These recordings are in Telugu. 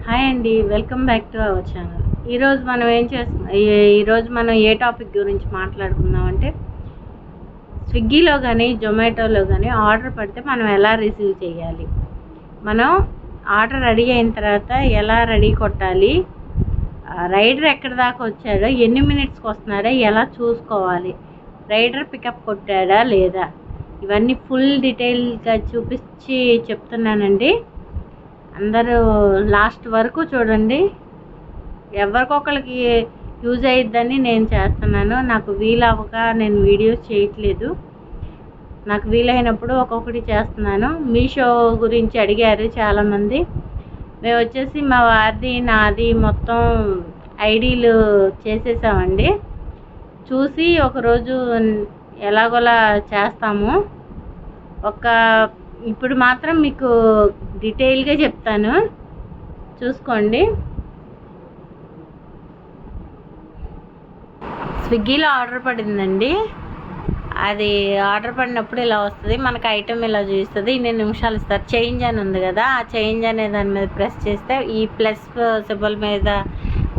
హాయ్ అండి, welcome back to our channel. ఈరోజు మనం ఏ టాపిక్ గురించి మాట్లాడుకుందామంటే, స్విగ్గీలో కానీ జొమాటోలో కానీ ఆర్డర్ పడితే మనం ఎలా రిసీవ్ చేయాలి, మనం ఆర్డర్ రెడీ అయిన తర్వాత ఎలా రెడీ కొట్టాలి, రైడర్ ఎక్కడి దాకా వచ్చాడో, ఎన్ని మినిట్స్కి వస్తున్నాడో ఎలా చూసుకోవాలి, రైడర్ పికప్ కొట్టాడా లేదా, ఇవన్నీ ఫుల్ డీటెయిల్గా చూపించి చెప్తున్నానండి. అందరూ లాస్ట్ వరకు చూడండి. ఎవరికొకరికి యూజ్ అయ్యిద్దని నేను చేస్తున్నాను. నాకు వీలవ్వక నేను వీడియోస్ చేయట్లేదు. నాకు వీలైనప్పుడు ఒక్కొక్కటి చేస్తున్నాను. మీషో గురించి అడిగారు చాలామంది. మేము వచ్చేసి మా వారిది నాది మొత్తం ఐడీలు చేసేసామండి. చూసి ఒకరోజు ఎలాగోలా చేస్తాము. ఇప్పుడు మాత్రం మీకు డీటెయిల్గా చెప్తాను, చూసుకోండి. స్విగ్గీలో ఆర్డర్ పడిందండి. అది ఆర్డర్ పడినప్పుడు ఇలా వస్తుంది, మనకు ఐటెం ఇలా చూస్తుంది, ఇన్ని నిమిషాలు ఇస్తారు. చేంజ్ అని ఉంది కదా, ఆ చేంజ్ అనే దాని మీద ప్రెస్ చేస్తే, ఈ ప్లస్ సింబల్ మీద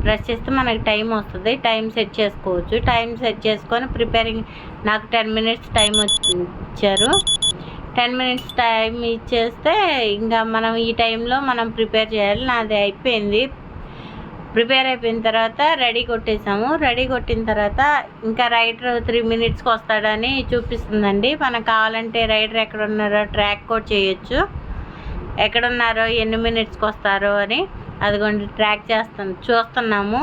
ప్రెస్ చేస్తే మనకి టైం వస్తుంది. టైం సెట్ చేసుకోవచ్చు. టైం సెట్ చేసుకొని ప్రిపేరింగ్, నాకు 10 మినిట్స్ టైం ఇచ్చారు. 10 మినిట్స్ టైం ఇచ్చేస్తే ఇంకా మనం ఈ టైంలో మనం ప్రిపేర్ చేయాలి. నాది అయిపోయింది. ప్రిపేర్ అయిపోయిన తర్వాత రెడీ కొట్టేసాము. రెడీ కొట్టిన తర్వాత ఇంకా రైడర్ 3 మినిట్స్కి వస్తాడని చూపిస్తుందండి. మనకు కావాలంటే రైడర్ ఎక్కడ ఉన్నారో ట్రాక్ కూడా చేయొచ్చు, ఎక్కడున్నారో ఎన్ని మినిట్స్కి వస్తారో అని. అదిగోండి ట్రాక్ చూస్తున్నాము,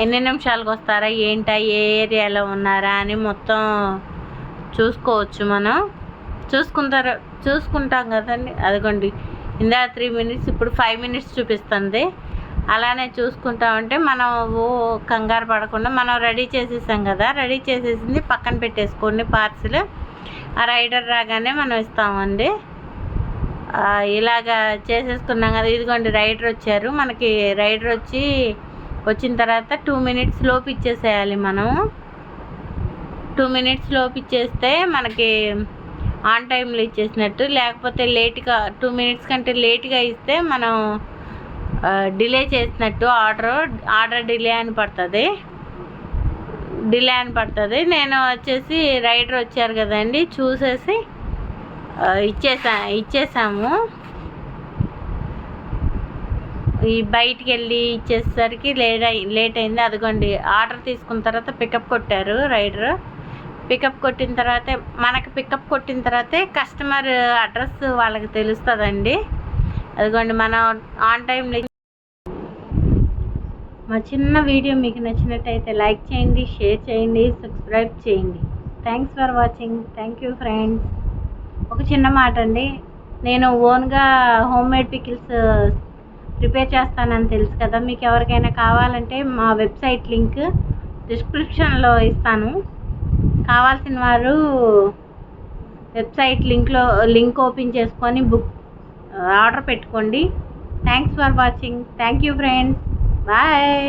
ఎన్ని నిమిషాలకు వస్తారా ఏంటా, ఏ ఏరియాలో ఉన్నారా అని మొత్తం చూసుకోవచ్చు. మనం చూసుకుంటాం కదండి. అదిగోండి ఇందా 3 మినిట్స్, ఇప్పుడు 5 మినిట్స్ చూపిస్తుంది. అలానే చూసుకుంటామంటే మనం కంగారు పడకుండా, మనం రెడీ చేసేసాం కదా, రెడీ చేసేసింది పక్కన పెట్టేసుకోండి పార్సిల్. ఆ రైడర్ రాగానే మనం ఇస్తామండి. ఇలాగా చేసేసుకున్నాం కదా. ఇదిగోండి రైడర్ వచ్చారు. మనకి రైడర్ వచ్చిన తర్వాత 2 మినిట్స్ లోపు ఇచ్చేసేయాలి. మనం 2 మినిట్స్ లోపు ఇచ్చేస్తే మనకి ఆన్ టైంలో ఇచ్చేసినట్టు. లేకపోతే లేట్గా 2 మినిట్స్ కంటే లేట్గా ఇస్తే మనం డిలే చేసినట్టు. ఆర్డర్ డిలే అని పడుతుంది. నేను వచ్చేసి రైడర్ వచ్చారు కదండి, చూసేసి ఇచ్చేసాము. ఈ బయటికి వెళ్ళి ఇచ్చేసరికి లేట్ అయింది. అదిగోండి ఆర్డర్ తీసుకున్న తర్వాత పికప్ కొట్టారు రైడర్. పికప్ కొట్టిన తర్వాతే కస్టమర్ అడ్రస్ వాళ్ళకి తెలుస్తుందండి. అదిగోండి మనం ఆన్ టైంలో. మా చిన్న వీడియో మీకు నచ్చినట్టయితే లైక్ చేయండి, షేర్ చేయండి, సబ్స్క్రైబ్ చేయండి. Thanks for watching. Thank you friends. ఒక చిన్న మాట అండి, నేను ఓన్గా హోమ్ మేడ్ పికిల్స్ ప్రిపేర్ చేస్తానని తెలుసు కదా. మీకు ఎవరికైనా కావాలంటే మా వెబ్సైట్ లింక్ డిస్క్రిప్షన్లో ఇస్తాను. కావాల్సిన వారు వెబ్సైట్ లింక్ ఓపెన్ చేసుకొని ఆర్డర్ పెట్టుకోండి. Thanks for watching. Thank you friends. Bye.